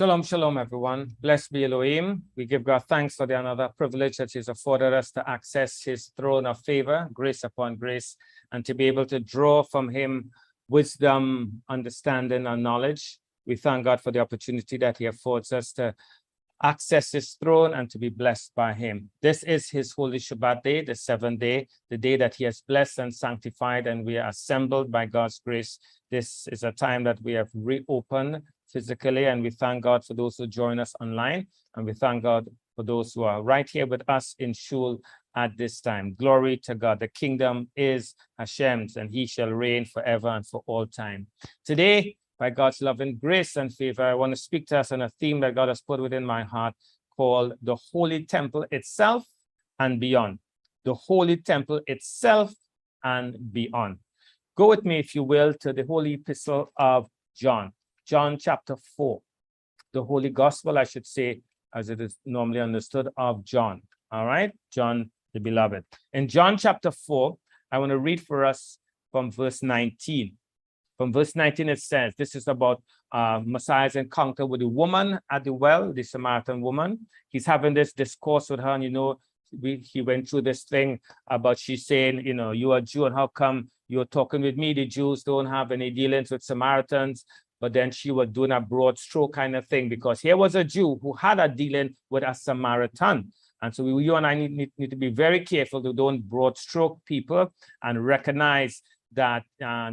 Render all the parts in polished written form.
Shalom, shalom, everyone. Blessed be Elohim. We give God thanks for the another privilege that He's afforded us to access His throne of favor, grace upon grace, and to be able to draw from Him wisdom, understanding, and knowledge. We thank God for the opportunity that He affords us to access His throne and to be blessed by Him. This is His holy Shabbat day, the seventh day, the day that He has blessed and sanctified, and we are assembled by God's grace. This is a time that we have reopened physically, and we thank God for those who join us online, and we thank God for those who are right here with us in shul at this time. Glory to God. The kingdom is Hashem's, and He shall reign forever and for all time. Today, by God's love and grace and favor, I want to speak to us on a theme that God has put within my heart called the Holy Temple itself and beyond. The Holy Temple itself and beyond. Go with me, if you will, to the Holy Epistle of John. John chapter 4, the Holy Gospel, I should say, as it is normally understood, of John. All right, John the Beloved. In John chapter 4, I want to read for us from verse 19. From verse 19, it says, this is about Messiah's encounter with the woman at the well, the Samaritan woman. He's having this discourse with her, and he went through this thing about she's saying, you are a Jew, and how come you're talking with me? The Jews don't have any dealings with Samaritans. But then she was doing a broad stroke kind of thing, because here was a Jew who had a dealing with a Samaritan. And so you and I need to be very careful to don't broad stroke people and recognize that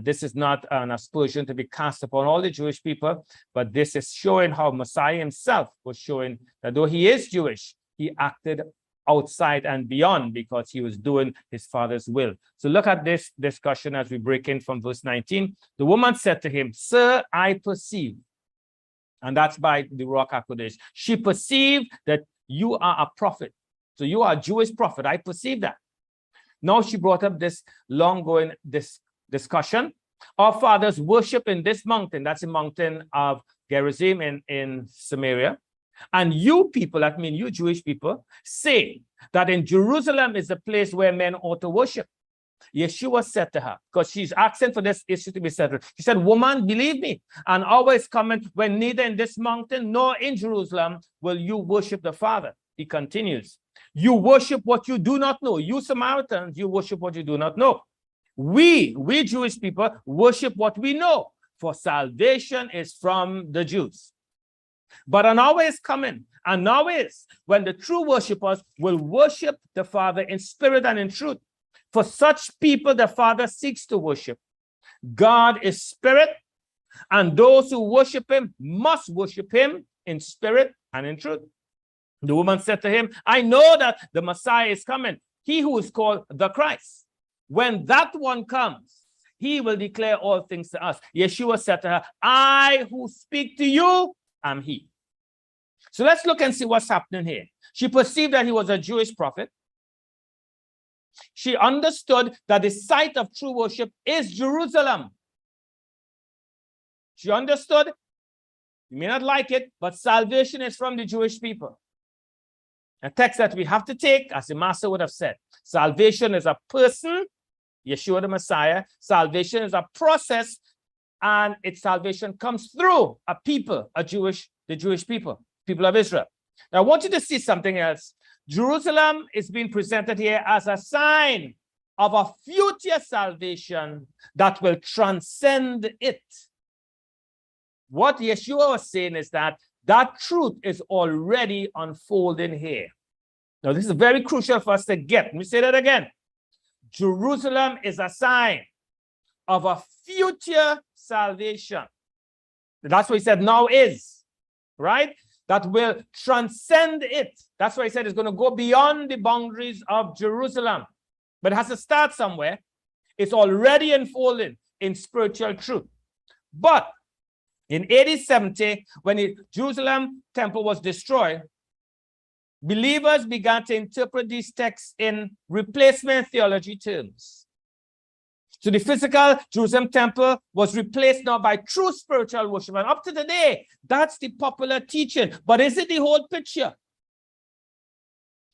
this is not an aspersion to be cast upon all the Jewish people, but this is showing how Messiah himself was showing that though he is Jewish, he acted outside and beyond because he was doing his Father's will. So look at this discussion as we break in from verse 19. The woman said to him, "Sir, I perceive," and that's by the Ruach HaKodesh. She perceived that you are a prophet. So you are a Jewish prophet. I perceive that. Now she brought up this long-going discussion. Our fathers worship in this mountain. That's the mountain of Gerizim in Samaria. And you people, that means you Jewish people, say that in Jerusalem is the place where men ought to worship. Yeshua said to her, because she's asking for this issue to be settled, he said, "Woman, believe me, an hour is coming when neither in this mountain nor in Jerusalem will you worship the Father." He continues, "You worship what you do not know. You Samaritans, you worship what you do not know. We Jewish people worship what we know, for salvation is from the Jews. But an hour is coming, and now is when the true worshipers will worship the Father in spirit and in truth. For such people the Father seeks to worship. God is spirit, and those who worship him must worship him in spirit and in truth." The woman said to him, "I know that the Messiah is coming, he who is called the Christ. When that one comes, he will declare all things to us." Yeshua said to her, "I who speak to you am he." So let's look and see what's happening here. She perceived that he was a Jewish prophet. She understood that the site of true worship is Jerusalem. She understood, you may not like it, but salvation is from the Jewish people. A text that we have to take, as the Master would have said. Salvation is a person, Yeshua the Messiah. Salvation is a process, and its salvation comes through a people, the Jewish people of Israel. Now, I want you to see something else. Jerusalem is being presented here as a sign of a future salvation that will transcend it. What Yeshua was saying is that truth is already unfolding here. Now, this is very crucial for us to get. Let me say that again. Jerusalem is a sign of a future salvation. That's what he said now is, right? That will transcend it. That's why he said it's going to go beyond the boundaries of Jerusalem. But it has to start somewhere. It's already unfolding in spiritual truth. But in AD 70, when the Jerusalem temple was destroyed, believers began to interpret these texts in replacement theology terms. So the physical Jerusalem temple was replaced now by true spiritual worship. And up to today, that's the popular teaching. But is it the whole picture?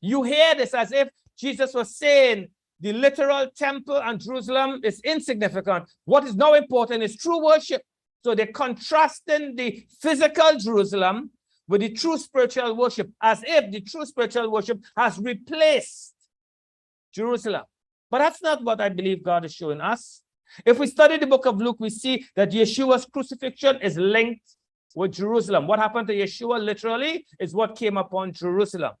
You hear this as if Jesus was saying the literal temple and Jerusalem is insignificant. What is now important is true worship. So they're contrasting the physical Jerusalem with the true spiritual worship, as if the true spiritual worship has replaced Jerusalem. But that's not what I believe God is showing us. If we study the book of Luke, we see that Yeshua's crucifixion is linked with Jerusalem. What happened to Yeshua literally is what came upon Jerusalem.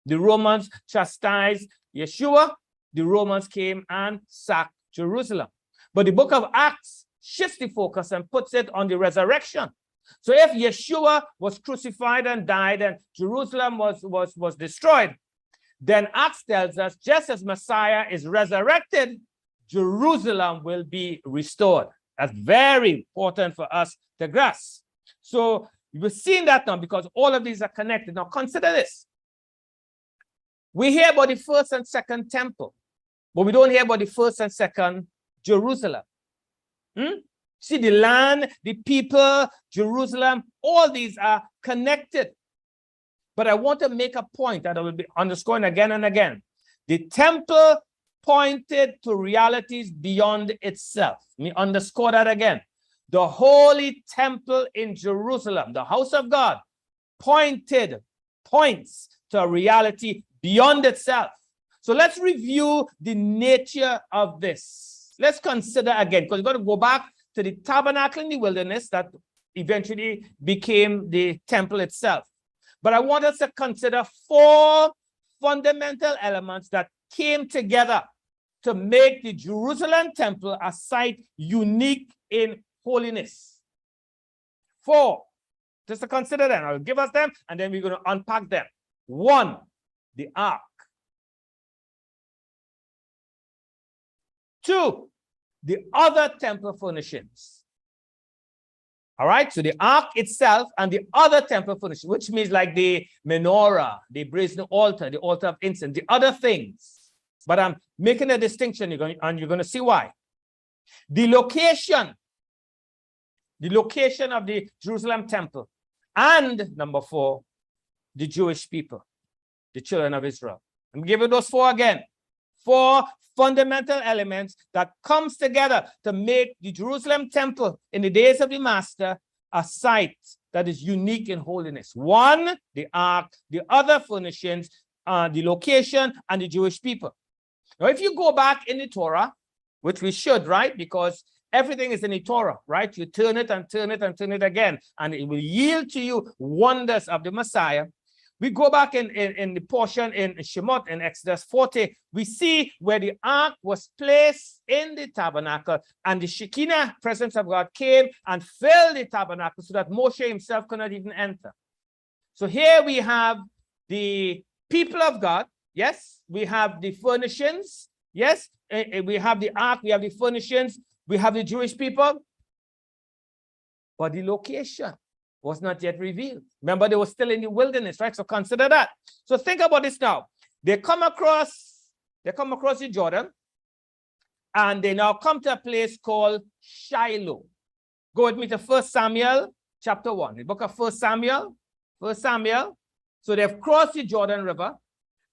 The Romans chastised Yeshua. The Romans came and sacked Jerusalem. But the book of Acts shifts the focus and puts it on the resurrection. So if Yeshua was crucified and died and Jerusalem was destroyed, then Acts tells us just as Messiah is resurrected, Jerusalem will be restored. That's very important for us to grasp. So we're seeing that now because all of these are connected. Now consider this. We hear about the first and second temple, but we don't hear about the first and second Jerusalem. See, the land, the people, Jerusalem, all these are connected. But I want to make a point that I will be underscoring again and again. The temple pointed to realities beyond itself. Let me underscore that again. The holy temple in Jerusalem, the house of God, points to a reality beyond itself. So let's review the nature of this. Let's consider again, because we're going to go back to the tabernacle in the wilderness that eventually became the temple itself. But I want us to consider 4 fundamental elements that came together to make the Jerusalem temple a site unique in holiness. 4. Just to consider them. I'll give us them and then we're going to unpack them. 1, the ark. 2, the other temple furnishings. All right, so the ark itself and the other temple furnishings, which means like the menorah, the brazen altar, the altar of incense, the other things. But I'm making a distinction, you're going to see why. The location of the Jerusalem temple. And number 4, the Jewish people, the children of Israel. I'm giving those 4 again. 4 fundamental elements that comes together to make the Jerusalem temple in the days of the Master a site that is unique in holiness. 1, the ark, the other furnishings, the location, and the Jewish people. Now, if you go back in the Torah, which we should, right? Because everything is in the Torah, right? You turn it and turn it and turn it again, and it will yield to you wonders of the Messiah. We go back in the portion in Shemot in Exodus 40, we see where the ark was placed in the tabernacle and the Shekinah presence of God came and filled the tabernacle so that Moshe himself could not even enter. So here we have the people of God. Yes, we have the furnishings. Yes, we have the ark, we have the furnishings, we have the Jewish people. But the location was not yet revealed. Remember, they were still in the wilderness, right? So consider that. So think about this now. They come across the Jordan, and they now come to a place called Shiloh. Go with me to 1 Samuel chapter 1. The book of 1 Samuel. So they've crossed the Jordan River,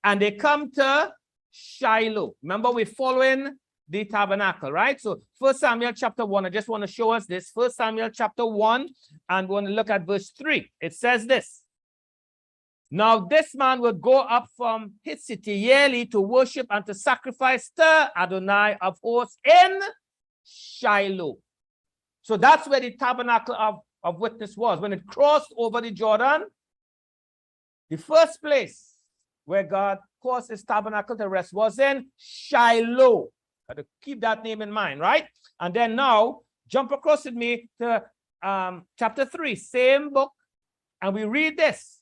and they come to Shiloh. Remember, we're following the tabernacle, right? So 1 Samuel chapter 1, I just want to show us this. 1 Samuel chapter 1, and we're going to look at verse 3. It says this. Now this man would go up from his city yearly to worship and to sacrifice to Adonai of hosts in Shiloh. So that's where the tabernacle of witness was. When it crossed over the Jordan, the first place where God caused his tabernacle to rest was in Shiloh. Got to keep that name in mind, right? And then now, jump across with me to chapter 3, same book, and we read this,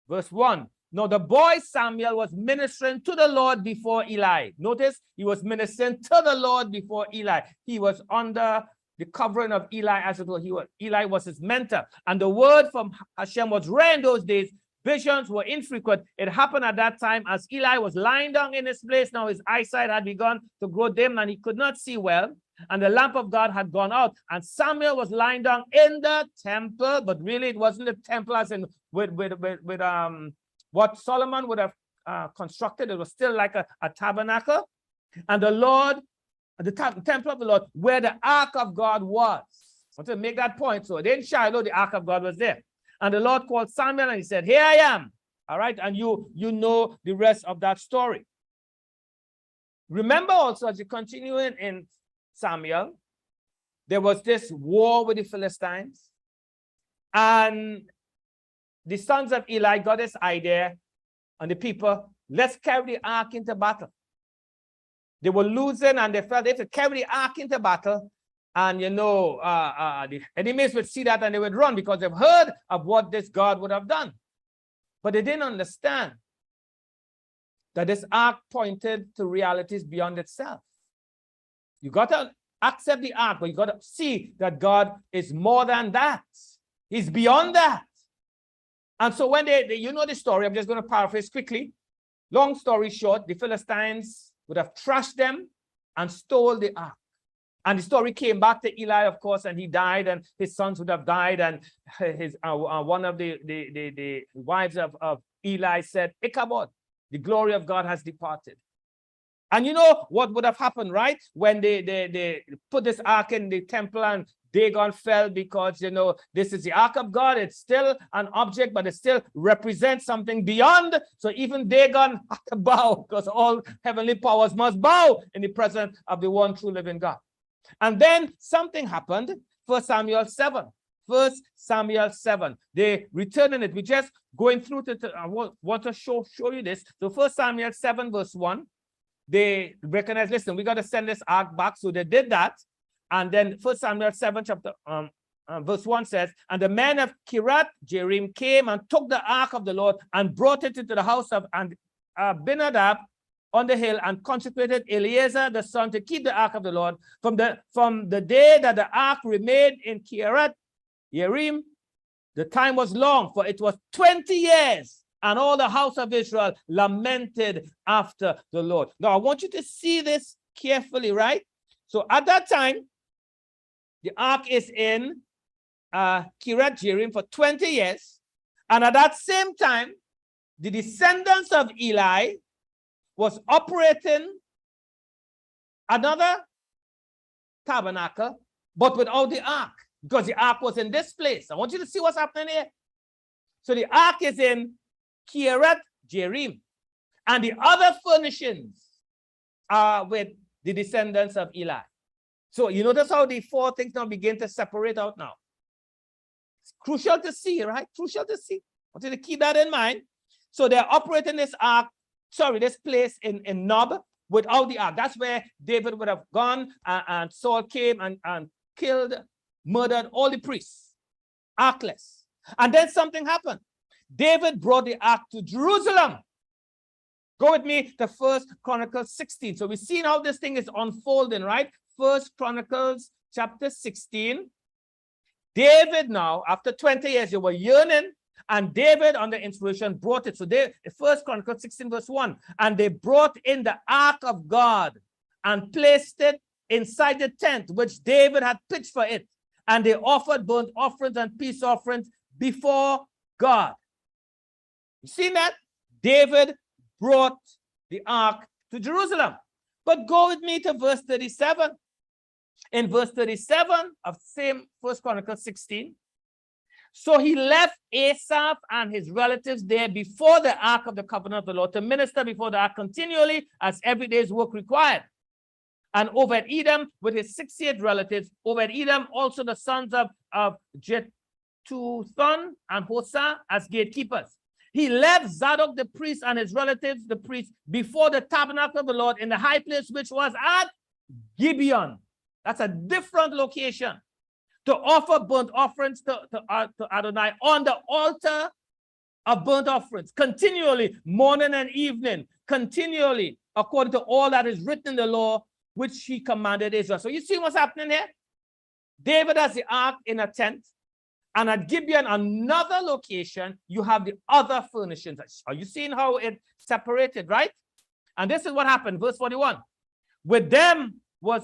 verse 1. Now the boy Samuel was ministering to the Lord before Eli. Notice, he was ministering to the Lord before Eli. He was under the covering of Eli, as it were. Eli was his mentor. And the word from Hashem was rare in those days. Visions were infrequent. It happened at that time as Eli was lying down in his place. Now his eyesight had begun to grow dim and he could not see well. And the lamp of God had gone out. And Samuel was lying down in the temple, but really it wasn't the temple as in with what Solomon would have constructed. It was still like a tabernacle. And the Lord, the temple of the Lord, where the ark of God was. I want to make that point. So in Shiloh, the ark of God was there. And the Lord called Samuel and he said, here I am. All right. And you know the rest of that story. Remember also, as you continue in Samuel, there was this war with the Philistines. And the sons of Eli got this idea, and the people, let's carry the ark into battle. They were losing, and they felt they had to carry the ark into battle. And the enemies would see that and they would run because they've heard of what this God would have done. But they didn't understand that this ark pointed to realities beyond itself. You got to accept the ark, but you got to see that God is more than that. He's beyond that. And so when you know the story, I'm just going to paraphrase quickly. Long story short, the Philistines would have trashed them and stole the ark. And the story came back to Eli, of course, and he died, and his sons would have died. And his one of the wives of Eli said, Ichabod, the glory of God has departed. And you know what would have happened, right? When they put this ark in the temple and Dagon fell because, this is the ark of God. It's still an object, but it still represents something beyond. So even Dagon had to bow because all heavenly powers must bow in the presence of the one true living God. And then something happened. First Samuel 7. They returned in it. We're just going through I want to show you this. So First Samuel 7 verse 1. They recognized, listen, we got to send this ark back. So they did that. And then First Samuel 7 chapter verse 1 says, and the men of Kiriath Jearim came and took the ark of the Lord and brought it into the house of Abinadab on the hill and consecrated Eleazar the son to keep the ark of the Lord. From the day that the ark remained in Kiriath Jearim, the time was long, for it was 20 years, and all the house of Israel lamented after the Lord. Now, I want you to see this carefully, right? So at that time, the ark is in Kiriath Jearim for 20 years. And at that same time, the descendants of Eli was operating another tabernacle, but without the ark, because the ark was in this place. I want you to see what's happening here. So the ark is in Kiriath Jearim, and the other furnishings are with the descendants of Eli. So you notice how the four things now begin to separate out now. It's crucial to see, right? Crucial to see. I want you to keep that in mind. So they're operating this place in Nob without the ark. That's where David would have gone, and Saul came and killed, murdered all the priests, arkless. And then something happened. David brought the ark to Jerusalem. Go with me to First Chronicles 16. So we've seen how this thing is unfolding, right? First Chronicles chapter 16. David now, after 20 years, they were yearning, and David, under inspiration, brought it. So First Chronicles 16 verse 1, and they brought in the ark of God and placed it inside the tent which David had pitched for it. And they offered burnt offerings and peace offerings before God. You see that? David brought the ark to Jerusalem. But go with me to verse 37. In verse 37 of same First Chronicles 16, so he left Asaph and his relatives there before the ark of the covenant of the Lord to minister before the ark continually as every day's work required. And Obed-Edom with his 68 relatives, Obed-Edom also the sons of Jeduthun and Hosa as gatekeepers. He left Zadok the priest and his relatives, the priests, before the tabernacle of the Lord in the high place which was at Gibeon. That's a different location. To offer burnt offerings to Adonai on the altar of burnt offerings, continually, morning and evening, continually, according to all that is written in the law, which he commanded Israel. So you see what's happening here? David has the ark in a tent, and at Gibeon, another location, you have the other furnishings. Are you seeing how it separated, right? And this is what happened, verse 41. With them were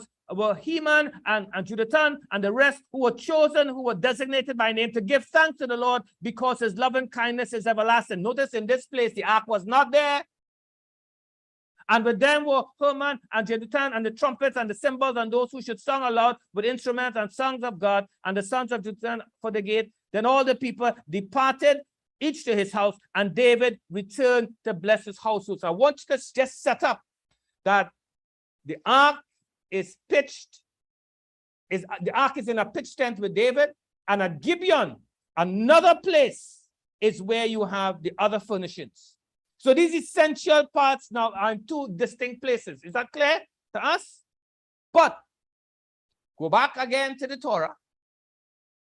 Heman and Jeduthun and the rest who were chosen, who were designated by name to give thanks to the Lord because his loving kindness is everlasting. Notice in this place, the ark was not there. And with them were Heman and Jeduthun and the trumpets and the cymbals and those who should sing aloud with instruments and songs of God, and the sons of Jeduthun for the gate Then all the people departed, each to his house, and David returned to bless his household. So I want you to just set up that the ark is pitched, the ark is in a pitched tent with David, and at Gibeon, another place is where you have the other furnishings. So these essential parts now are in two distinct places. Is that clear to us? But go back again to the Torah.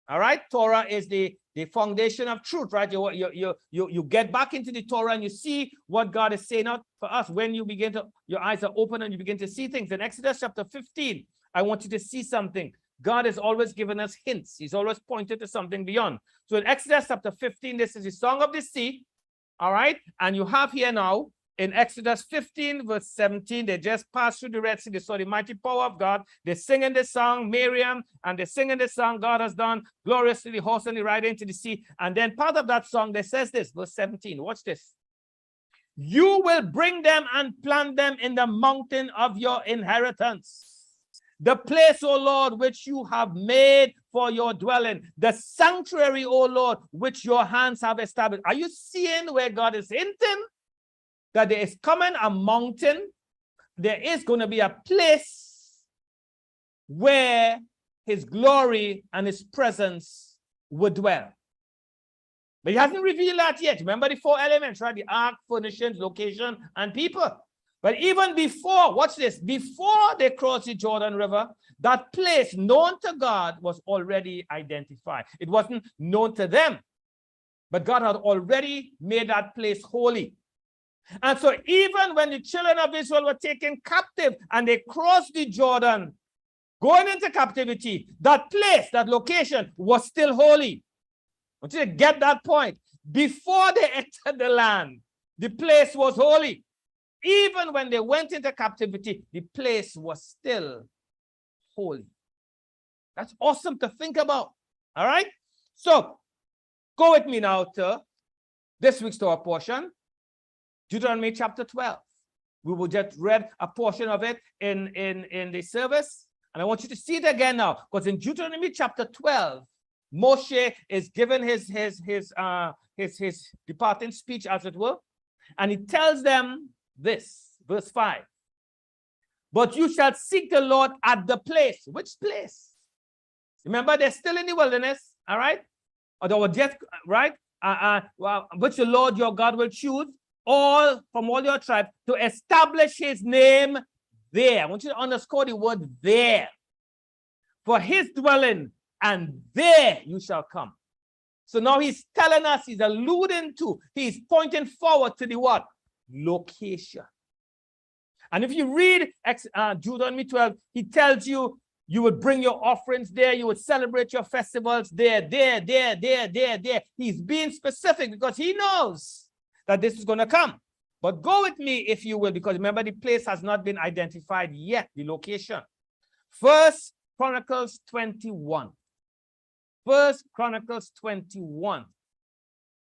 All right, Torah is the foundation of truth, right? You get back into the Torah and you see what God is saying out for us. When you begin to, your eyes are open and you begin to see things. In Exodus chapter 15, I want you to see something. God has always given us hints. He's always pointed to something beyond. So in Exodus chapter 15, this is the Song of the Sea. All right, and you have here now in Exodus 15, verse 17, they just passed through the Red Sea. They saw the mighty power of God. They sing in the song, Miriam, and they sing in the song, God has done gloriously the horse and the rider into the sea. And then part of that song, they says this, verse 17, watch this. You will bring them and plant them in the mountain of your inheritance, the place, O Lord, which you have made for your dwelling, the sanctuary, O Lord, which your hands have established. Are you seeing where God is hinting? That there is coming a mountain, there is going to be a place where his glory and his presence would dwell. But he hasn't revealed that yet. Remember the four elements, right? The ark, furnishings, location, and people. But even before, watch this, before they crossed the Jordan River, that place known to God was already identified. It wasn't known to them, but God had already made that place holy. And so even when the children of Israel were taken captive and they crossed the Jordan, going into captivity, that place, that location was still holy. I want you to get that point. Before they entered the land, the place was holy. Even when they went into captivity, the place was still holy. That's awesome to think about. All right? So, go with me now to this week's Torah portion. Deuteronomy chapter 12. We will just read a portion of it in the service. And I want you to see it again now. Because in Deuteronomy chapter 12, Moshe is given his departing speech, as it were. And he tells them this, verse 5. But you shall seek the Lord at the place. Which place? Remember, they're still in the wilderness, all right? Or they were just, right? Which the Lord your God will choose all from all your tribes to establish his name there. I want you to underscore the word there. For his dwelling, and there you shall come. So now he's telling us, he's alluding to, he's pointing forward to the what? Location. And if you read Deuteronomy 12, he tells you, you would bring your offerings there, you would celebrate your festivals there. He's being specific because he knows that this is going to come. But go with me, if you will, because remember, the place has not been identified yet, the location. First Chronicles 21. First Chronicles 21.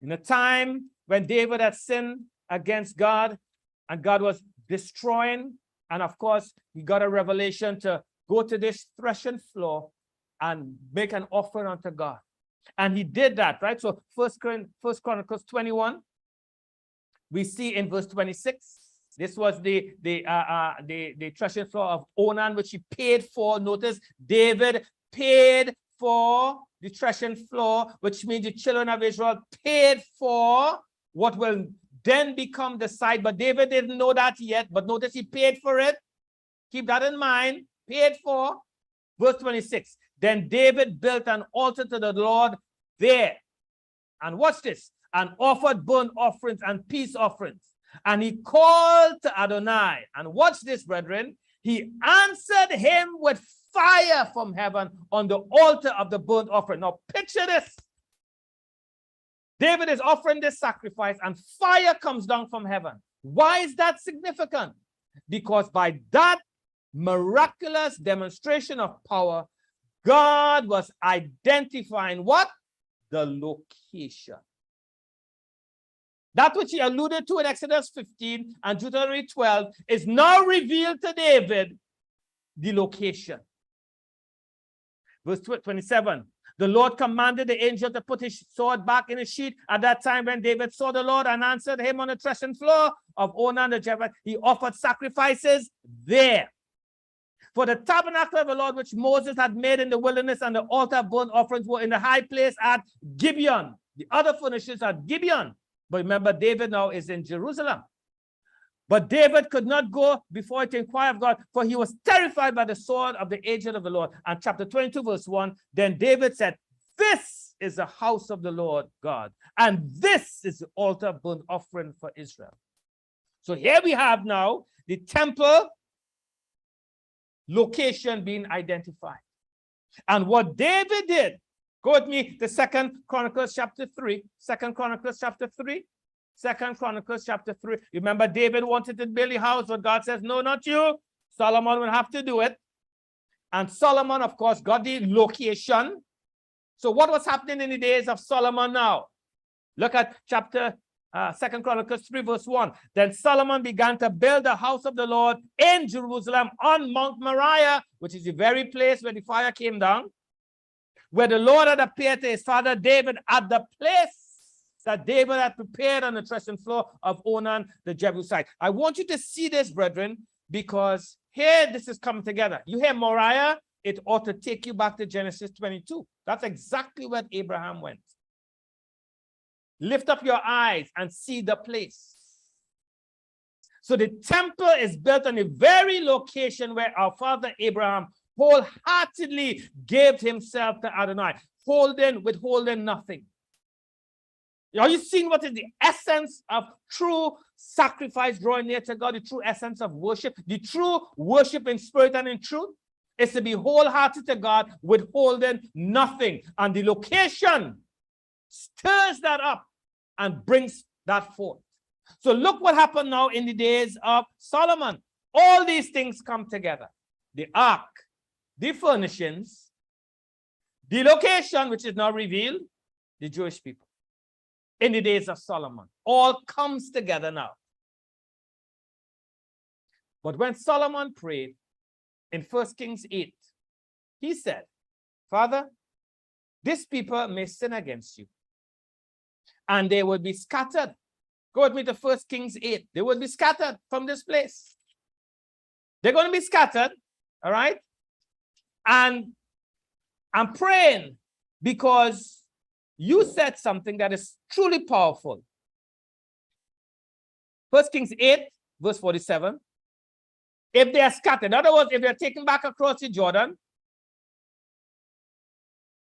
In a time when David had sinned against God, and God was destroying, and of course, he got a revelation to go to this threshing floor and make an offering unto God. And he did that, right? So First Chronicles 21. We see in verse 26, this was the threshing floor of Onan, which he paid for. Notice, David paid for the threshing floor, which means the children of Israel paid for what will then become the site. But David didn't know that yet. But notice he paid for it. Keep that in mind. Paid for. Verse 26. Then David built an altar to the Lord there. And watch this. And offered burnt offerings and peace offerings. And he called to Adonai. And watch this, brethren. He answered him with fire from heaven on the altar of the burnt offering. Now picture this. David is offering this sacrifice and fire comes down from heaven. Why is that significant? Because by that miraculous demonstration of power, God was identifying what? The location. That which he alluded to in Exodus 15 and Deuteronomy 12 is now revealed to David, the location. Verse 27, The Lord commanded the angel to put his sword back in his sheath. At that time, when David saw the Lord and answered him on the threshing floor of Onan the Jebusite, he offered sacrifices there. For the tabernacle of the Lord, which Moses had made in the wilderness, and the altar of burnt offerings were in the high place at Gibeon. The other furnishings at Gibeon. But remember, David now is in Jerusalem. But David could not go before it to inquire of God, for he was terrified by the sword of the angel of the Lord. And chapter 22, verse 1, then David said, this is the house of the Lord God, and this is the altar of burnt offering for Israel. So here we have now the temple location being identified. And what David did, go with me to Second Chronicles chapter 3. Second Chronicles chapter 3. Second Chronicles chapter 3. Remember, David wanted to build a house, but God says, no, not you. Solomon will have to do it. And Solomon, of course, got the location. So what was happening in the days of Solomon now? Look at chapter 2 Chronicles 3, verse 1. Then Solomon began to build the house of the Lord in Jerusalem on Mount Moriah, which is the very place where the fire came down, where the Lord had appeared to his father David at the place that David had prepared on the threshing floor of Onan the Jebusite. I want you to see this, brethren, because here this is coming together. You hear Moriah, it ought to take you back to Genesis 22. That's exactly where Abraham went. Lift up your eyes and see the place. So the temple is built on the very location where our father Abraham wholeheartedly gave himself to Adonai, withholding nothing. Are you seeing what is the essence of true sacrifice drawing near to God, the true essence of worship? The true worship in spirit and in truth is to be wholehearted to God, withholding nothing. And the location stirs that up and brings that forth. So look what happened now in the days of Solomon. All these things come together. The ark, the furnishings, the location, which is now revealed, the Jewish people. In the days of Solomon, all comes together now. But when Solomon prayed in 1 Kings 8, he said, Father, this people may sin against you, and they will be scattered. Go with me to 1 Kings 8. They will be scattered from this place. They're going to be scattered, all right? And I'm praying because you said something that is truly powerful. 1 Kings 8, verse 47. If they are scattered, in other words, if they are taken back across the Jordan,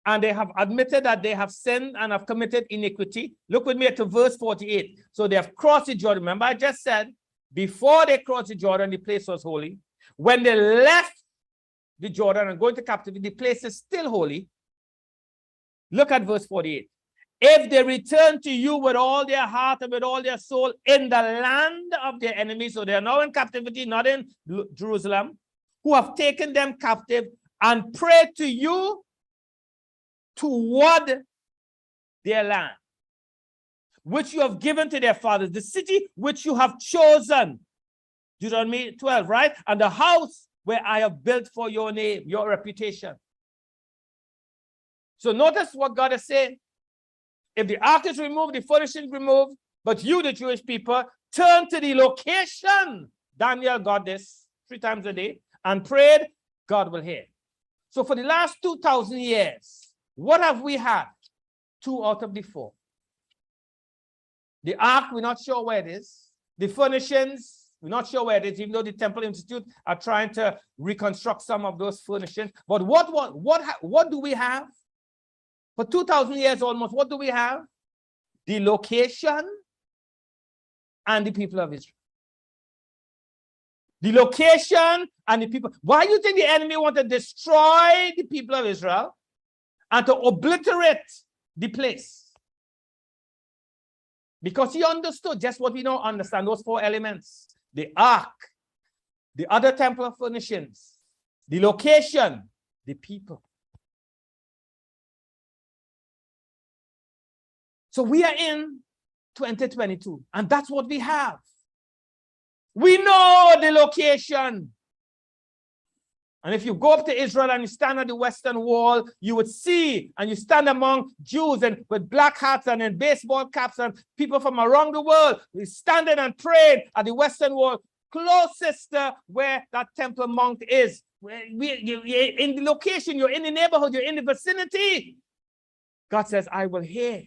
and they have admitted that they have sinned and have committed iniquity, look with me to verse 48. So they have crossed the Jordan. Remember, I just said, before they crossed the Jordan, the place was holy. When they left the Jordan and go into captivity, the place is still holy. Look at verse 48. If they return to you with all their heart and with all their soul in the land of their enemies, so they are now in captivity, not in Jerusalem, who have taken them captive, and pray to you toward their land, which you have given to their fathers, the city which you have chosen, Deuteronomy 12, right? And the house where I have built for your name, your reputation. So notice what God is saying. If the ark is removed, the furnishings removed, but you, the Jewish people, turn to the location. Daniel got this 3 times a day and prayed, God will hear. So for the last 2,000 years, what have we had? 2 out of the 4. The ark, we're not sure where it is. The furnishings, we're not sure where it is, even though the Temple Institute are trying to reconstruct some of those furnishings. But what do we have? For 2,000 years almost, what do we have? The location and the people of Israel. The location and the people. Why do you think the enemy want to destroy the people of Israel and to obliterate the place? Because he understood just what we now understand, those 4 elements. The ark, the other temple furnishings, the location, the people. So we are in 2022, and that's what we have. We know the location. And if you go up to Israel and you stand at the Western Wall, you would see, and you stand among Jews and with black hats and in baseball caps and people from around the world, we standing and praying at the Western Wall, closest to where that Temple Mount is. You're in the location, you're in the neighborhood, you're in the vicinity. God says, I will hear.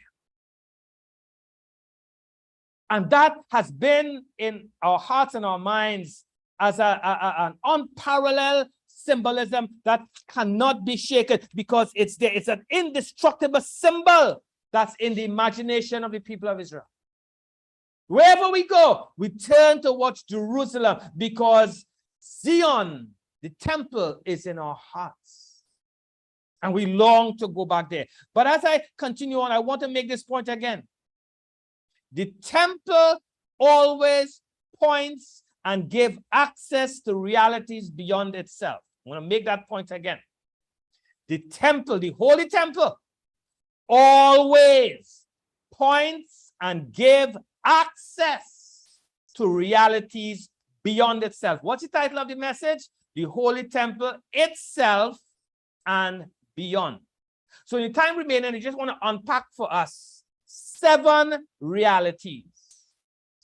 And that has been in our hearts and our minds as an unparalleled symbolism that cannot be shaken, because it's there. It's an indestructible symbol that's in the imagination of the people of Israel. Wherever we go, we turn towards Jerusalem because Zion, the temple, is in our hearts. And we long to go back there. But as I continue on, I want to make this point again. The temple always points and gives access to realities beyond itself. I want to make that point again. The temple, the holy temple, always points and gives access to realities beyond itself. What's the title of the message? The holy temple itself and beyond. So in the time remaining, I just want to unpack for us 7 realities.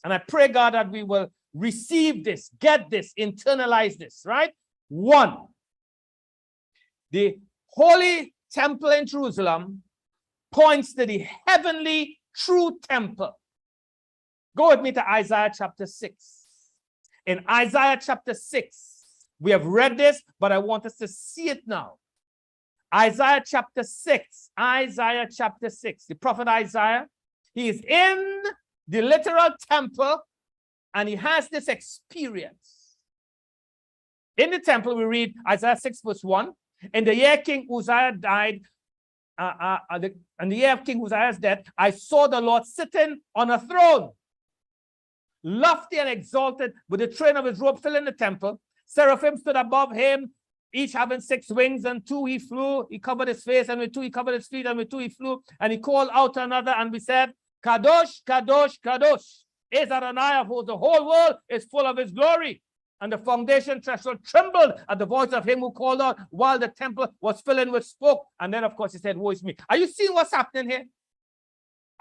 And I pray, God, that we will receive this, get this, internalize this, right? 1, the holy temple in Jerusalem points to the heavenly true temple. Go with me to Isaiah chapter 6. In Isaiah chapter 6, we have read this, but I want us to see it now. Isaiah chapter 6, the prophet Isaiah, he is in the literal temple and he has this experience. In the temple, we read Isaiah 6 verse 1. In the year King Uzziah died, in the year of King Uzziah's death, I saw the Lord sitting on a throne, lofty and exalted, with the train of his robe filling the temple. Seraphim stood above him, each having 6 wings, and 2 he flew. He covered his face, and with 2 he covered his feet, and with 2 he flew. And he called out to another, and we said, Kadosh, Kadosh, Kadosh is Adonai, of whom the whole world is full of his glory. And the foundation threshold trembled at the voice of him who called out while the temple was filling with smoke. And then, of course, he said, woe is me. Are you seeing what's happening here?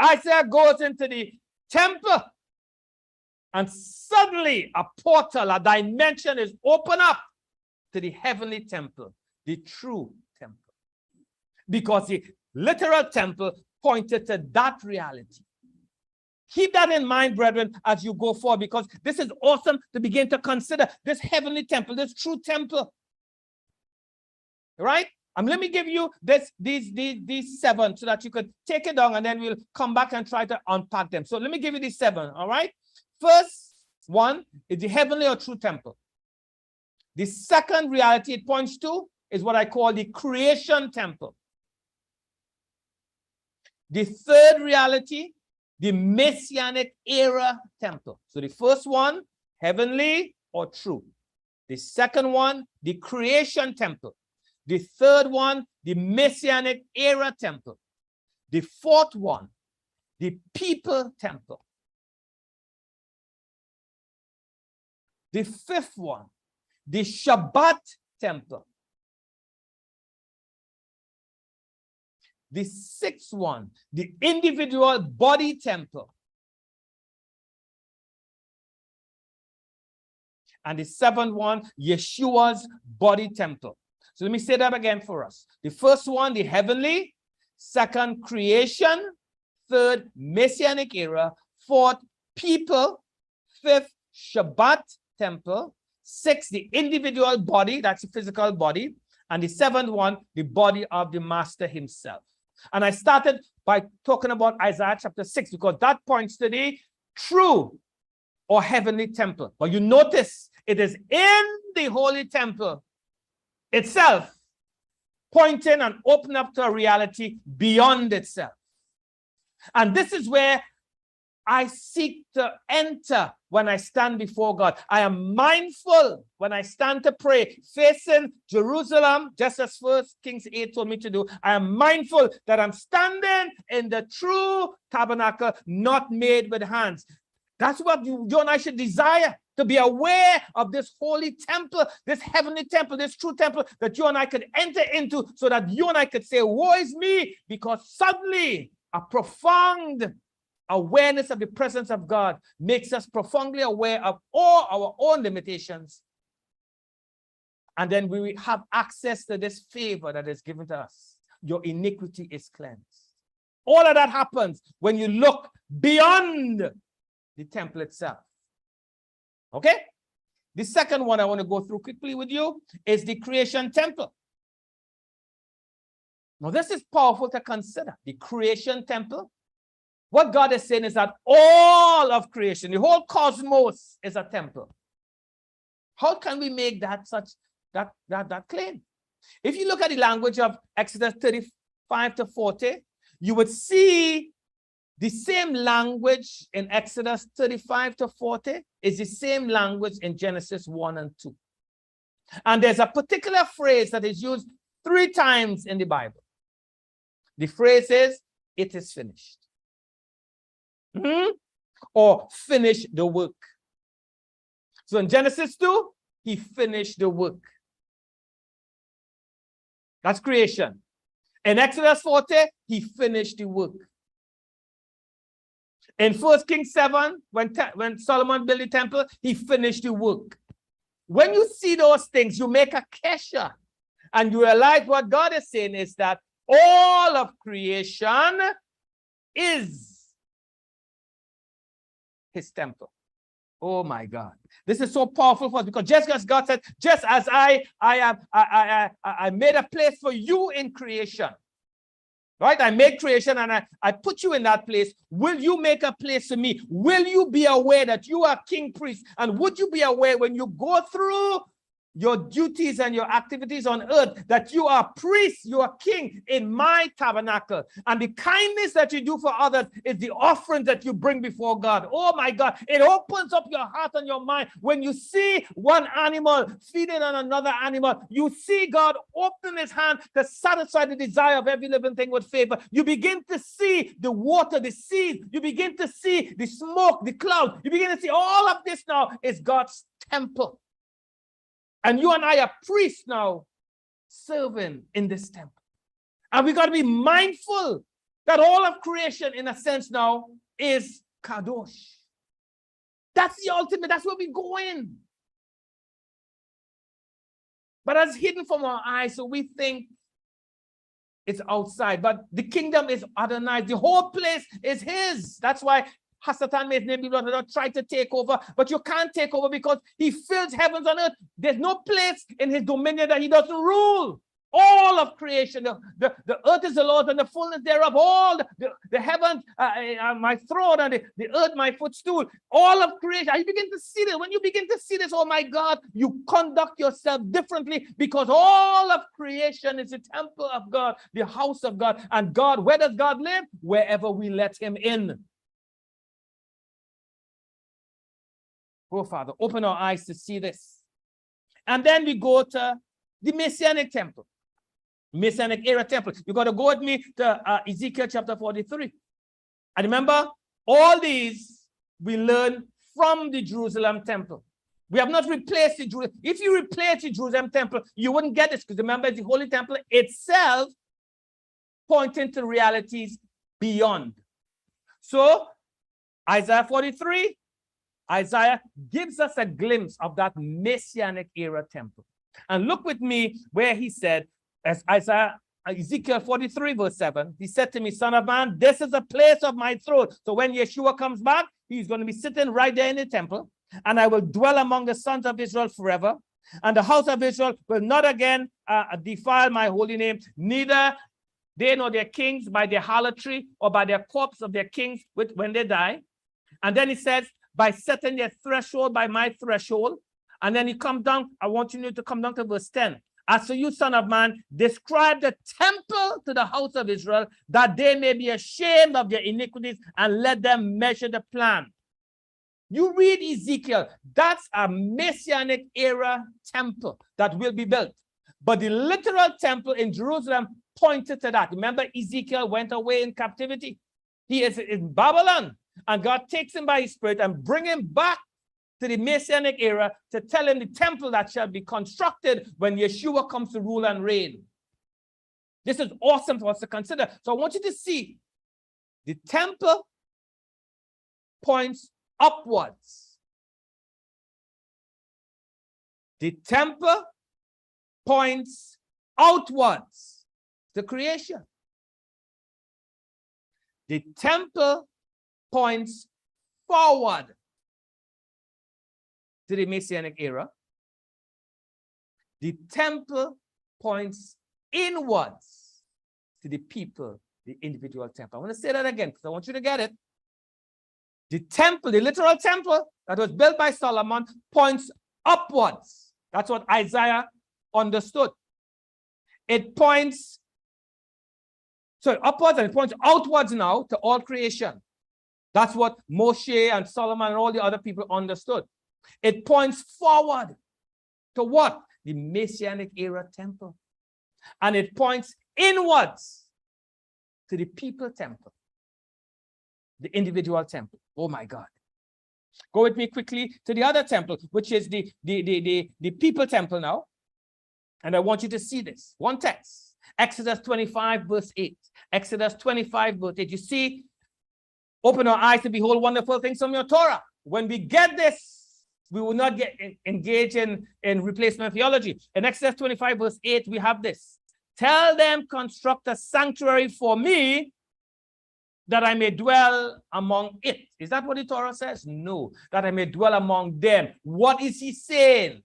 Isaiah goes into the temple, and suddenly a portal, a dimension is opened up to the heavenly temple, the true temple. Because the literal temple pointed to that reality. Keep that in mind, brethren, as you go forward, because this is awesome to begin to consider this heavenly temple, this true temple. Right? Let me give you these 7 so that you could take it down, and then we'll come back and try to unpack them. So let me give you these 7, all right? First one is the heavenly or true temple. The second reality it points to is what I call the creation temple. The third reality, the Messianic Era Temple. So the first one, heavenly or true. The second one, the creation temple. The third one, the Messianic Era Temple. The fourth one, the people temple. The fifth one, the Shabbat Temple. The sixth one, the individual body temple. And the seventh one, Yeshua's body temple. So let me say that again for us. The first one, the heavenly. Second, creation. Third, Messianic era. Fourth, people. Fifth, Shabbat temple. Sixth, the individual body, that's the physical body. And the seventh one, the body of the master himself. And I started by talking about Isaiah chapter 6 because that points to the true or heavenly temple. But you notice it is in the holy temple itself, pointing and opening up to a reality beyond itself. And this is where I seek to enter when I stand before God. I am mindful when I stand to pray, facing Jerusalem, just as First Kings 8 told me to do. I am mindful that I'm standing in the true tabernacle, not made with hands. That's what you and I should desire, to be aware of this holy temple, this heavenly temple, this true temple that you and I could enter into, so that you and I could say, woe is me, because suddenly a profound awareness of the presence of God makes us profoundly aware of all our own limitations. And then we have access to this favor that is given to us. Your iniquity is cleansed. All of that happens when you look beyond the temple itself. Okay? The second one I want to go through quickly with you is the creation temple. Now, this is powerful to consider. The creation temple. What God is saying is that all of creation, the whole cosmos, is a temple. How can we make that claim? If you look at the language of Exodus 35 to 40, you would see the same language in Exodus 35 to 40 is the same language in Genesis 1 and 2. And there's a particular phrase that is used 3 times in the Bible. The phrase is, it is finished. Or finish the work. So in Genesis 2, he finished the work. That's creation. In Exodus 40, he finished the work. In 1 Kings 7, when Solomon built the temple, he finished the work. When you see those things, you make a kesha, and you realize what God is saying is that all of creation is his temple. Oh my God. This is so powerful for us, because just as God said, just as I made a place for you in creation. Right? I made creation and I put you in that place. Will you make a place for me? Will you be aware that you are king priest? And would you be aware when you go through your duties and your activities on earth that you are priest, you are king in my tabernacle? And the kindness that you do for others is the offering that you bring before God. Oh my God, it opens up your heart and your mind. When you see one animal feeding on another animal, you see God open his hand to satisfy the desire of every living thing with favor. You begin to see the water, the seeds. You begin to see the smoke, the cloud. You begin to see all of this now is God's temple. And you and I are priests now serving in this temple. And we got to be mindful that all of creation, in a sense now, is kadosh. That's the ultimate. That's where we go in. But it's hidden from our eyes, so we think it's outside. But the kingdom is Adonai. The whole place is his. That's why Hasatan made name not try to take over, but you can't take over because he fills heavens and earth. There's no place in his dominion that he doesn't rule. All of creation, the earth is the Lord and the fullness thereof. All the heavens, my throne, and the earth, my footstool. All of creation. You begin to see this. When you begin to see this, oh my God, you conduct yourself differently, because all of creation is the temple of God, the house of God. And God, where does God live? Wherever we let him in. Oh, Father, open our eyes to see this. And then we go to the Messianic Temple. Messianic Era Temple. You got to go with me to Ezekiel chapter 43. And remember, all these we learn from the Jerusalem Temple. We have not replaced the Jerusalem. If you replace the Jerusalem Temple, you wouldn't get this, because remember, the Holy Temple itself pointing to realities beyond. So, Isaiah 43, Isaiah gives us a glimpse of that Messianic Era Temple. And look with me where he said, as Ezekiel 43 verse 7, he said to me, son of man, this is a place of my throne. So when Yeshua comes back, he's going to be sitting right there in the temple, and I will dwell among the sons of Israel forever. And the house of Israel will not again defile my holy name, neither they nor their kings by their harlotry or by their corpse of their kings when they die. And then he says, by setting their threshold by my threshold. And then he comes down. I want you to come down to verse 10. As for you, son of man, describe the temple to the house of Israel, that they may be ashamed of their iniquities, and let them measure the plan. You read Ezekiel, that's a Messianic Era temple that will be built. But the literal temple in Jerusalem pointed to that. Remember, Ezekiel went away in captivity. He is in Babylon. And God takes him by his spirit and bring him back to the Messianic era to tell him the temple that shall be constructed when Yeshua comes to rule and reign. This is awesome for us to consider. So I want you to see the temple points upwards. The temple points outwards to creation. The temple points forward to the Messianic era. The temple points inwards to the people, the individual temple. I want to say that again because I want you to get it. The temple, the literal temple that was built by Solomon, points upwards. That's what Isaiah understood. It points upwards, and it points outwards now to all creation. That's what Moshe and Solomon and all the other people understood. It points forward to what? The Messianic Era Temple. And it points inwards to the people temple, the individual temple. Oh my God. Go with me quickly to the other temple, which is the people temple now. And I want you to see this. One text. Exodus 25, verse 8. Exodus 25, verse 8. You see, open our eyes to behold wonderful things from your Torah. When we get this, we will not get engaged in replacement theology. In Exodus 25, verse 8, we have this. Tell them, construct a sanctuary for me, that I may dwell among it. Is that what the Torah says? No, that I may dwell among them. What is he saying?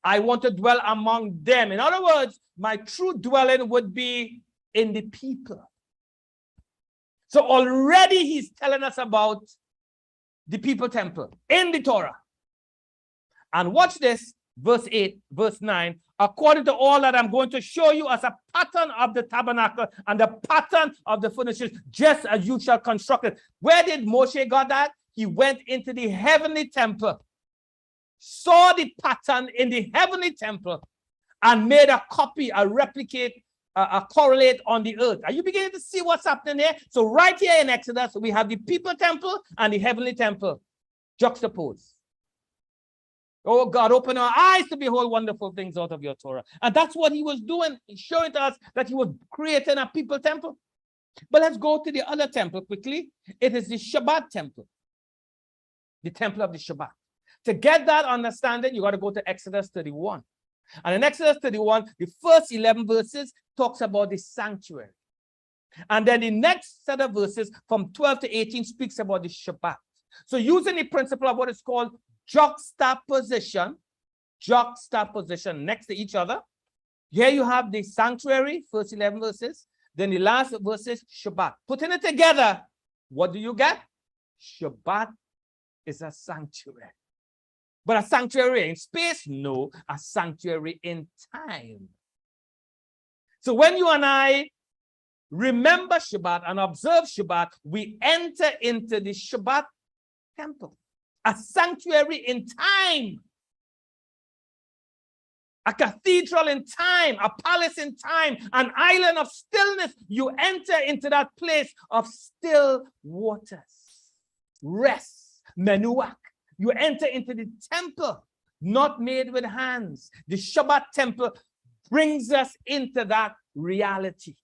I want to dwell among them. In other words, my true dwelling would be in the people. So already he's telling us about the people temple in the Torah. And watch this, verse 8, verse 9. According to all that I'm going to show you as a pattern of the tabernacle and the pattern of the furnaces, just as you shall construct it. Where did Moshe got that? He went into the heavenly temple, saw the pattern in the heavenly temple, and made a copy, a replicate, a correlate on the earth. Are you beginning to see what's happening here? So right here in Exodus, we have the people temple and the heavenly temple juxtaposed. Oh God, open our eyes to behold wonderful things out of your Torah. And that's what he was doing, showing to us that he was creating a people temple. But let's go to the other temple quickly. It is the Shabbat Temple, the temple of the Shabbat. To get that understanding, you got to go to Exodus 31. And in Exodus 31, the first 11 verses talks about the sanctuary. And then the next set of verses from 12 to 18 speaks about the Shabbat. So using the principle of what is called juxtaposition next to each other. Here you have the sanctuary, first 11 verses. Then the last verses, Shabbat. Putting it together, what do you get? Shabbat is a sanctuary. But a sanctuary in space? No, a sanctuary in time. So when you and I remember Shabbat and observe Shabbat, we enter into the Shabbat temple. A sanctuary in time, a cathedral in time, a palace in time, an island of stillness. You enter into that place of still waters, rest, menuach. You enter into the temple, not made with hands. The Shabbat temple brings us into that reality.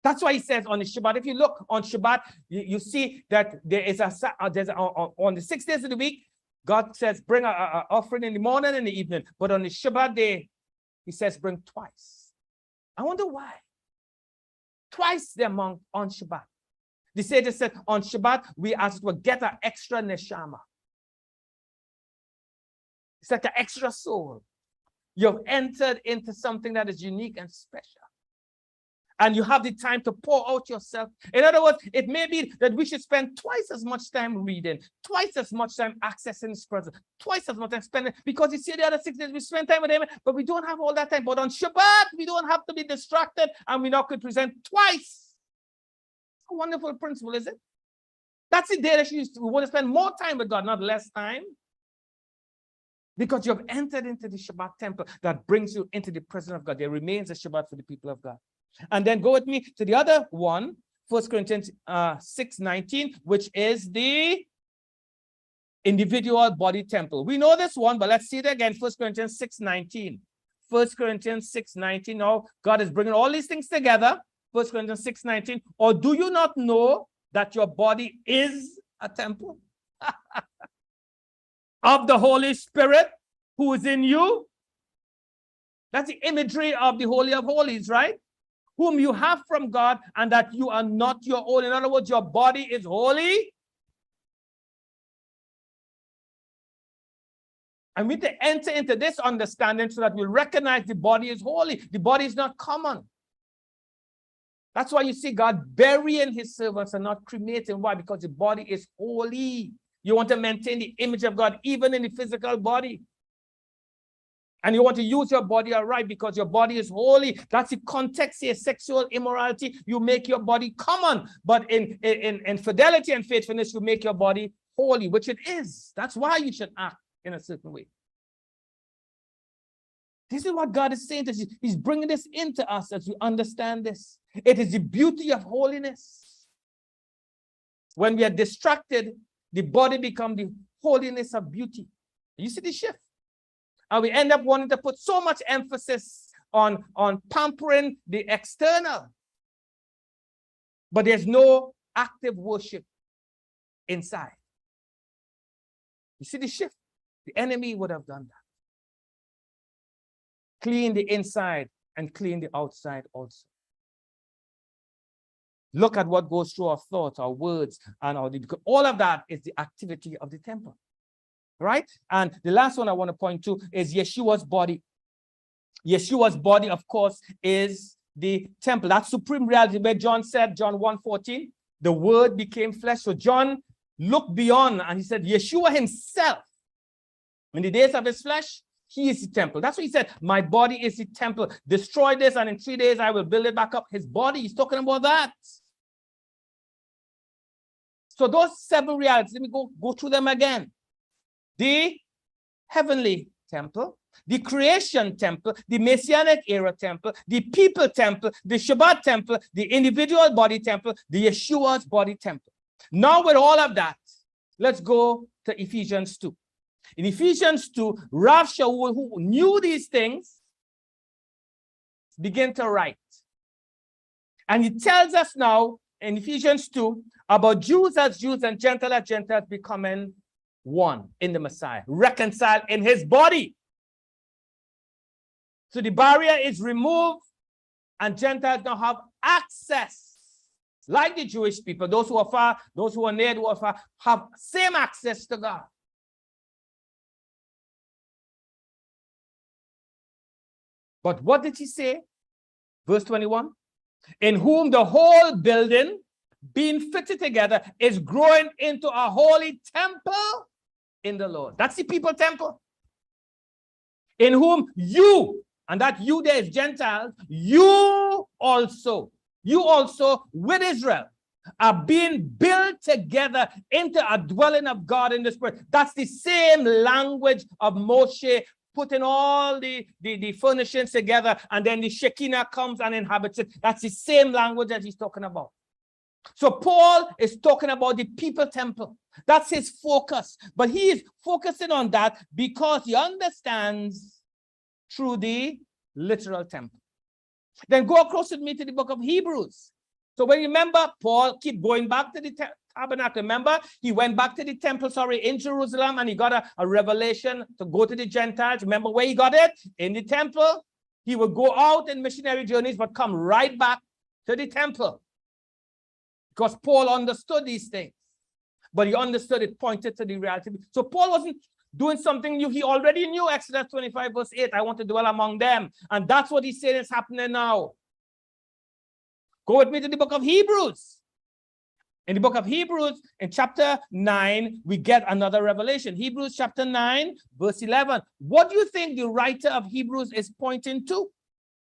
That's why he says on the Shabbat, if you look on Shabbat, you see that there is on the 6 days of the week, God says, bring an offering in the morning and the evening. But on the Shabbat day, he says, bring twice. I wonder why. Twice the amount on Shabbat. The Seder said, on Shabbat, we as it were get an extra neshama. It's like an extra soul. You've entered into something that is unique and special. And you have the time to pour out yourself. In other words, it may be that we should spend twice as much time reading, twice as much time accessing his presence, twice as much time spending, because you see the other 6 days we spend time with him, but we don't have all that time. But on Shabbat, we don't have to be distracted, and we now could present twice. It's a wonderful principle, is it? That's the day that we want to spend more time with God, not less time. Because you have entered into the Shabbat temple that brings you into the presence of God. There remains a Shabbat for the people of God. And then go with me to the other one, First Corinthians 6:19, which is the individual body temple. We know this one, but let's see it again. First Corinthians 6:19. First Corinthians 6:19. Now, God is bringing all these things together. First Corinthians 6:19. Or do you not know that your body is a temple of the Holy Spirit who is in you? That's the imagery of the Holy of Holies, right? Whom you have from God, and that you are not your own. In other words, your body is holy. And we need to enter into this understanding so that we recognize the body is holy. The body is not common. That's why you see God burying his servants and not cremating. Why? Because the body is holy. You want to maintain the image of God even in the physical body. And you want to use your body aright because your body is holy. That's the context here. Sexual immorality, you make your body common. But in fidelity and faithfulness, you make your body holy, which it is. That's why you should act in a certain way. This is what God is saying to us. He's bringing this into us as we understand this. It is the beauty of holiness. When we are distracted, the body becomes the holiness of beauty. You see the shift? And we end up wanting to put so much emphasis on pampering the external. But there's no active worship inside. You see the shift? The enemy would have done that. Clean the inside and clean the outside also. Look at what goes through our thoughts, our words, and all of that is the activity of the temple. Right? And the last one I want to point to is Yeshua's body. Yeshua's body, of course, is the temple. That's supreme reality where John said, John 1:14, the word became flesh. So John looked beyond and he said, Yeshua himself, in the days of his flesh, he is the temple. That's what he said. My body is the temple. Destroy this and in 3 days I will build it back up. His body, he's talking about that. So those 7 realities, let me go through them again. The heavenly temple, the creation temple, the Messianic Era Temple, the people temple, the Shabbat Temple, the individual body temple, the Yeshua's body temple. Now with all of that, let's go to Ephesians 2. In Ephesians 2, Rav Shaul, who knew these things, began to write. And he tells us now in Ephesians 2 about Jews as Jews and Gentiles as Gentiles becoming one in the Messiah, reconciled in his body. So the barrier is removed and Gentiles now have access. Like the Jewish people, those who are far, those who are near, who are far, have same access to God. But what did he say? Verse 21, in whom the whole building being fitted together is growing into a holy temple in the Lord. That's the people temple. In whom you, and that you there is Gentiles, you also with Israel are being built together into a dwelling of God in the Spirit. That's the same language of Moshe putting all the furnishings together, and then the Shekinah comes and inhabits it. That's the same language that he's talking about. So Paul is talking about the people temple. That's his focus. But he is focusing on that because he understands through the literal temple. Then go across with me to the book of Hebrews. So when you remember, Paul keep going back to the tabernacle. Remember, he went back to the temple, in Jerusalem, and he got a revelation to go to the Gentiles. Remember where he got it? In the temple. He would go out in missionary journeys, but come right back to the temple. Because Paul understood these things. But he understood it pointed to the reality. So Paul wasn't doing something new. He already knew Exodus 25 verse 8. I want to dwell among them. And that's what he's saying is happening now. Go with me to the book of Hebrews. In the book of Hebrews, in chapter 9, we get another revelation. Hebrews chapter 9, verse 11. What do you think the writer of Hebrews is pointing to?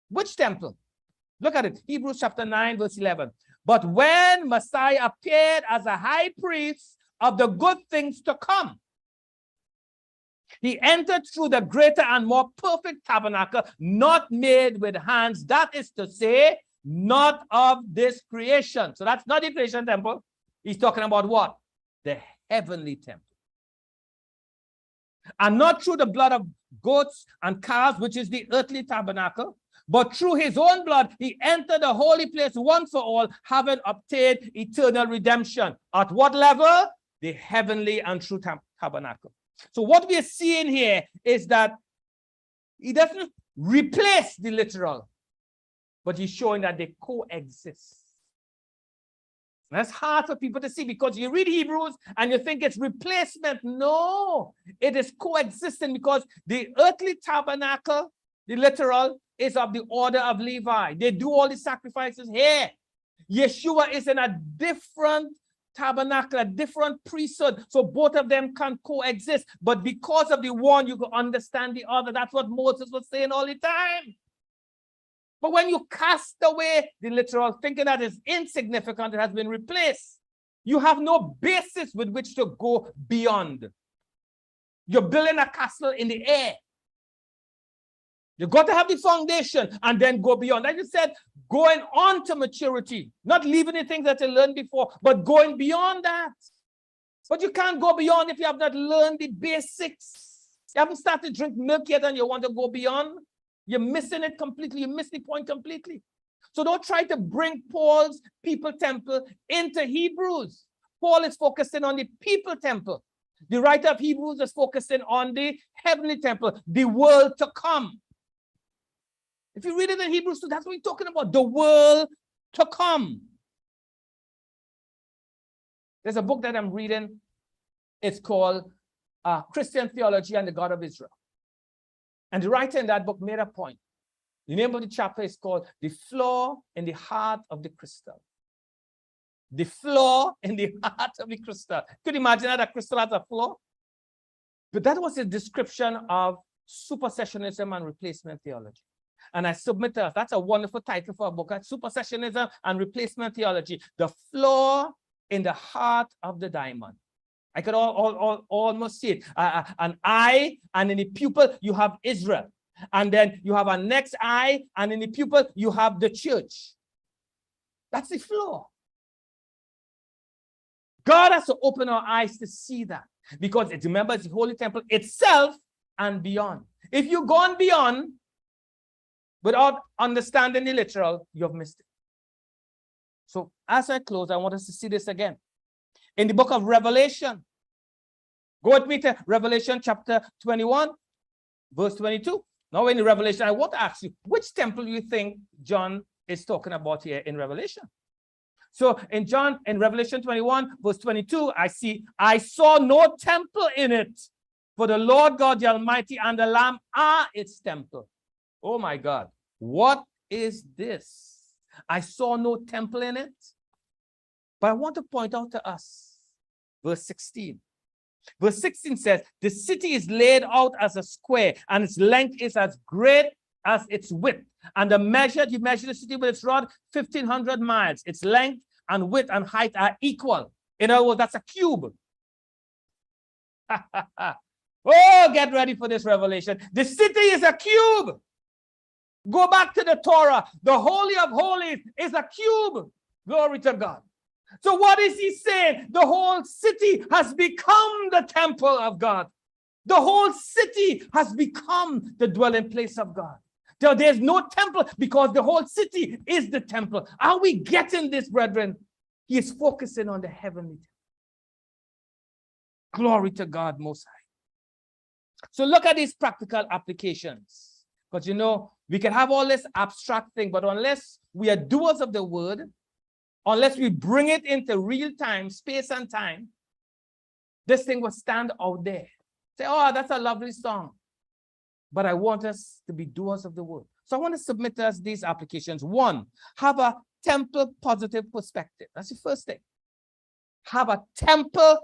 Which temple? Look at it. Hebrews chapter 9, verse 11. But when Messiah appeared as a high priest of the good things to come, he entered through the greater and more perfect tabernacle, not made with hands. That is to say, not of this creation. So that's not the creation temple. He's talking about what? The heavenly temple. And not through the blood of goats and calves, which is the earthly tabernacle, but through his own blood, he entered the holy place once for all, having obtained eternal redemption. At what level? The heavenly and true tabernacle. So what we are seeing here is that he doesn't replace the literal, but he's showing that they coexist. That's hard for people to see because you read Hebrews and you think it's replacement. No, it is coexisting because the earthly tabernacle, the literal, is of the order of Levi. They do all the sacrifices here. Yeshua is in a different tabernacle, a different priesthood. So both of them can coexist. But because of the one, you can understand the other. That's what Moses was saying all the time. But when you cast away the literal, thinking that is insignificant, it has been replaced, you have no basis with which to go beyond. You're building a castle in the air. You've got to have the foundation and then go beyond. Like you said, going on to maturity, not leaving the things that you learned before, but going beyond that. But you can't go beyond if you have not learned the basics. You haven't started to drink milk yet and you want to go beyond. You're missing it completely. You miss the point completely. So don't try to bring Paul's people temple into Hebrews. Paul is focusing on the people temple. The writer of Hebrews is focusing on the heavenly temple, the world to come. If you read it in Hebrews 2, that's what he's talking about, the world to come. There's a book that I'm reading. It's called Christian Theology and the God of Israel. And the writer in that book made a point. The name of the chapter is called The Flaw in the Heart of the Crystal. The flaw in the heart of the crystal. Could you imagine that a crystal has a flaw? But that was a description of supersessionism and replacement theology. And I submit to us, that's a wonderful title for a book, Supersessionism and Replacement Theology. The flaw in the heart of the diamond. I could almost see it. An eye, and in the pupil, you have Israel. And then you have a next eye, and in the pupil, you have the church. That's the flaw. God has to open our eyes to see that. Because it remembers the Holy Temple itself and beyond. If you've gone beyond, without understanding the literal, you have missed it. So as I close, I want us to see this again. In the book of Revelation, go with me to Revelation chapter 21, verse 22. Now in the Revelation, I want to ask you, which temple do you think John is talking about here in Revelation? So in Revelation 21, verse 22, I saw no temple in it, for the Lord God the Almighty and the Lamb are its temple. Oh my God, what is this? I saw no temple in it. But I want to point out to us, verse 16. Verse 16 says, the city is laid out as a square, and its length is as great as its width. And you measure the city with its rod, 1,500 miles. Its length and width and height are equal. In other words, that's a cube. Oh, get ready for this revelation. The city is a cube. Go back to the Torah. The Holy of Holies is a cube. Glory to God. So what is he saying? The whole city has become the temple of God. The whole city has become the dwelling place of God. There's no temple because the whole city is the temple. Are we getting this, brethren? He is focusing on the heavenly temple. Glory to God Most High. So look at these practical applications. Because you know, we can have all this abstract thing, but unless we are doers of the word, unless we bring it into real time, space and time, this thing will stand out there. Say, oh, that's a lovely song. But I want us to be doers of the word. So I want to submit to us these applications. One, have a temple positive perspective. That's the first thing. Have a temple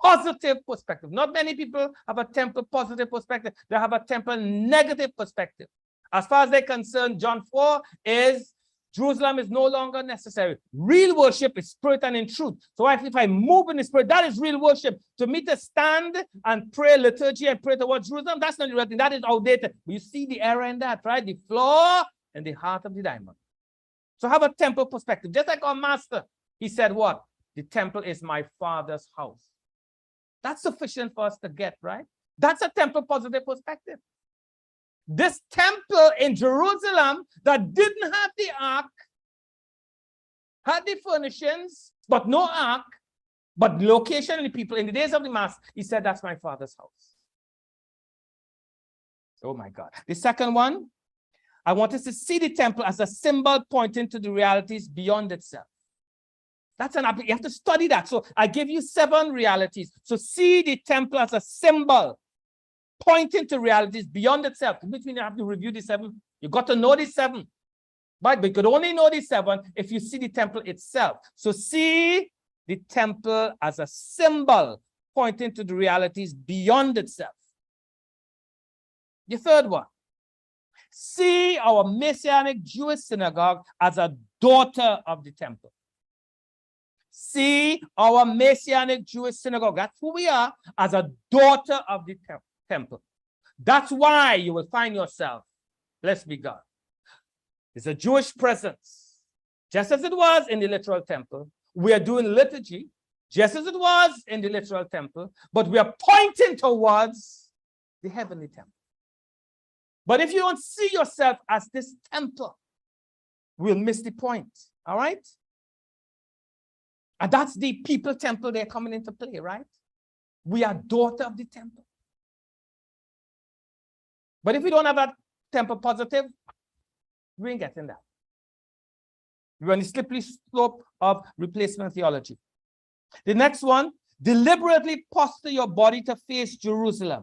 positive perspective. Not many people have a temple positive perspective. They have a temple negative perspective. As far as they're concerned, John 4 is Jerusalem is no longer necessary. Real worship is spirit and in truth. So if I move in the spirit, that is real worship. To me to stand and pray liturgy and pray towards Jerusalem, that's not the real thing. That is outdated. But you see the error in that, right? The flaw in the heart of the diamond. So have a temple perspective. Just like our master, he said what? The temple is my Father's house. That's sufficient for us to get, right? That's a temple positive perspective. This temple in Jerusalem that didn't have the ark, had the furnishings, but no ark, but location and the people in the days of the Mass, he said, that's my Father's house. Oh my God. The second one, I want us to see the temple as a symbol pointing to the realities beyond itself. That's an you have to study that. So I give you 7 realities. So see the temple as a symbol pointing to realities beyond itself. Which means you have to review the 7. You got to know the 7. But we could only know the 7 if you see the temple itself. So see the temple as a symbol pointing to the realities beyond itself. The third one, see our Messianic Jewish synagogue as a daughter of the temple. See our Messianic Jewish synagogue, that's who we are, as a daughter of the temple. That's why you will find yourself, blessed be God. It's a Jewish presence. Just as it was in the literal temple, we are doing liturgy, just as it was in the literal temple, but we are pointing towards the heavenly temple. But if you don't see yourself as this temple, we'll miss the point, all right? And that's the people temple they're coming into play, right? We are daughter of the temple. But if we don't have that temple positive, we ain't getting that. We're on the slippery slope of replacement theology. The next one, deliberately posture your body to face Jerusalem.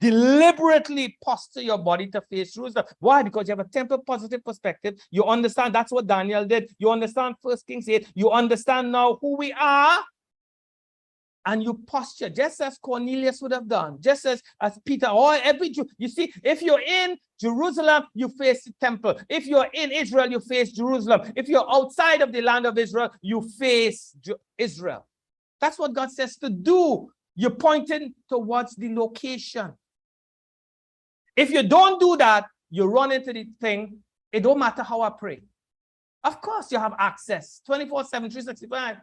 Deliberately posture your body to face Jerusalem. Why? Because you have a temple positive perspective. You understand that's what Daniel did. You understand First Kings 8. You understand now who we are. And you posture just as Cornelius would have done, just as Peter or every Jew. You see, if you're in Jerusalem, you face the temple. If you're in Israel, you face Jerusalem. If you're outside of the land of Israel, you face Israel. That's what God says to do. You're pointing towards the location. If you don't do that, you run into the thing. It don't matter how I pray. Of course, you have access 24/7, 365,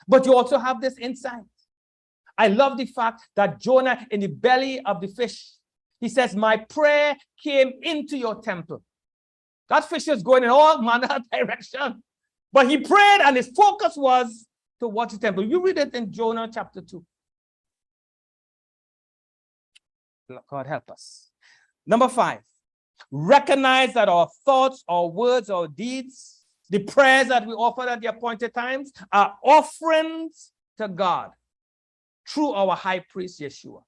but you also have this insight. I love the fact that Jonah, in the belly of the fish, he says, my prayer came into your temple. That fish is going in all manner of direction. But he prayed and his focus was towards the temple. You read it in Jonah chapter 2. God help us. Number 5, recognize that our thoughts, our words, our deeds, the prayers that we offer at the appointed times are offerings to God through our high priest Yeshua.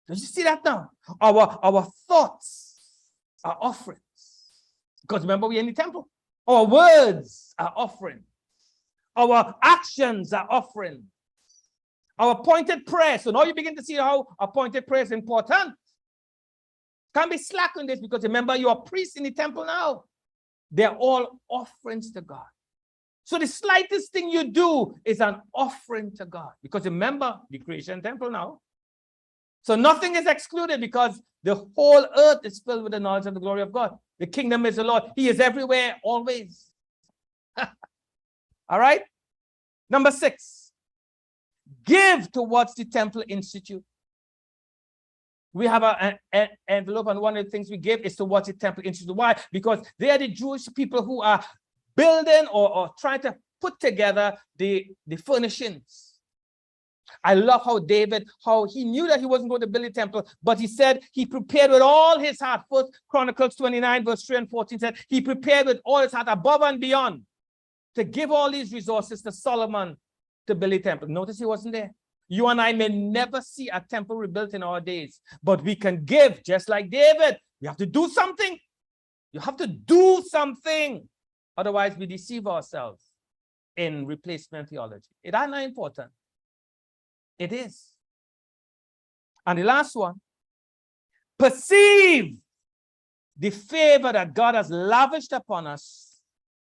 Don't you see that now? Our thoughts are offerings. Because remember, we're in the temple. Our words are offerings. Our actions are offerings. Our appointed prayer. So now you begin to see how appointed prayer is important. Can't be slack on this because remember, you are priests in the temple now. They're all offerings to God. So the slightest thing you do is an offering to God. Because remember, the creation temple now. So nothing is excluded because the whole earth is filled with the knowledge of the glory of God. The kingdom is the Lord. He is everywhere, always. All right? Number 6, give towards the temple institute. We have an envelope, and one of the things we give is towards the temple institute. Why? Because they are the Jewish people who are building or trying to put together the furnishings. I love how David, how he knew that he wasn't going to build a temple, but he said he prepared with all his heart. First Chronicles 29, verse 3 and 14 said he prepared with all his heart above and beyond to give all these resources to Solomon to build a temple. Notice he wasn't there. You and I may never see a temple rebuilt in our days, but we can give just like David. We have to do something. You have to do something. Otherwise, we deceive ourselves in replacement theology. Is that not important? It is. And the last one, perceive the favor that God has lavished upon us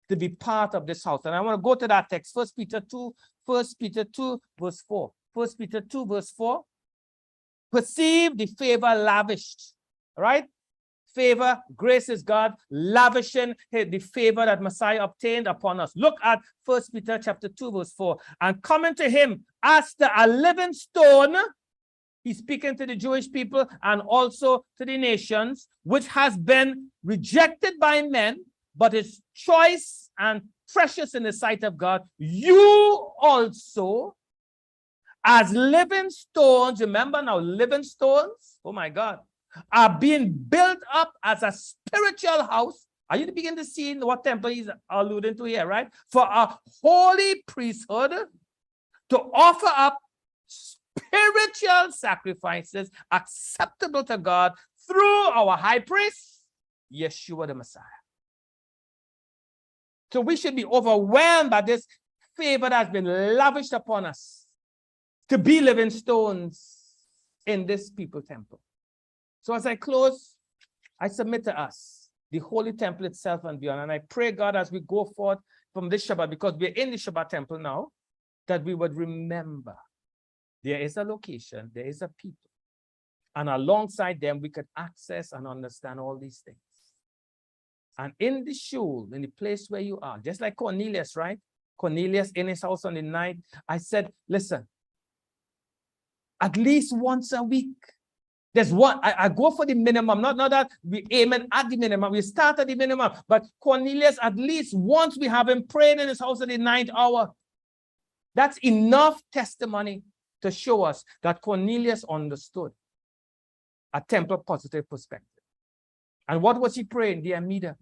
to be part of this house. And I want to go to that text, First Peter 2, verse 4. First Peter 2, verse 4. Perceive the favor lavished. All right? favor, grace is God lavishing the favor that Messiah obtained upon us. Look at First Peter chapter 2, verse 4. And coming to him as a living stone, he's speaking to the Jewish people and also to the nations, which has been rejected by men, but is choice and precious in the sight of God. You also, as living stones, remember now, living stones, oh my God, are being built up as a spiritual house. Are you beginning to see what temple he's alluding to here, right? For a holy priesthood to offer up spiritual sacrifices acceptable to God through our high priest, Yeshua the Messiah. So we should be overwhelmed by this favor that has been lavished upon us to be living stones in this people temple. So as I close, I submit to us the holy temple itself and beyond. And I pray, God, as we go forth from this Shabbat, because we're in the Shabbat temple now, that we would remember there is a location, there is a people. And alongside them, we could access and understand all these things. And in the shul, in the place where you are, just like Cornelius, right? Cornelius in his house on the night, I said, listen, at least once a week. There's one, I go for the minimum, not that we aim at the minimum, we start at the minimum, but Cornelius, at least once we have him praying in his house at the 9th hour. That's enough testimony to show us that Cornelius understood a temple positive perspective. And what was he praying, dear Amida?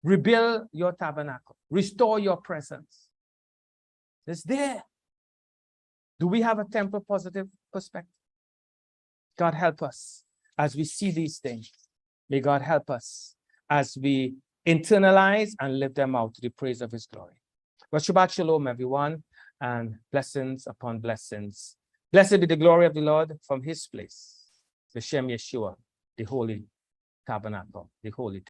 Rebuild your tabernacle, restore your presence. It's there. Do we have a temple positive perspective? God help us as we see these things. May God help us as we internalize and live them out to the praise of his glory. Well, Shabbat Shalom, everyone, and blessings upon blessings. Blessed be the glory of the Lord from his place, the Shem Yeshua, the holy tabernacle, the holy